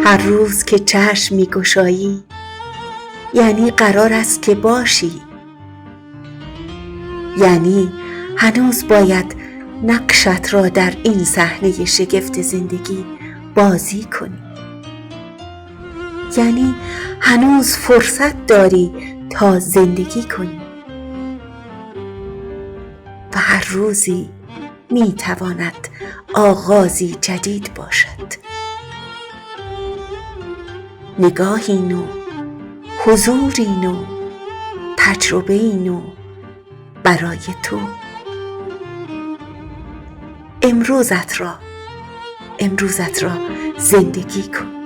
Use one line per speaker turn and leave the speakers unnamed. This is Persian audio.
هر روز که چشم می‌گشایی یعنی قرار است که باشی، یعنی هنوز باید نقشت را در این صحنه شگفت زندگی بازی کنی، یعنی هنوز فرصت داری تا زندگی کنی و هر روزی میتواند آغازی جدید باشد. نگاهی نو، حضوری نو، تجربه‌ای نو برای تو. امروزت را زندگی کن.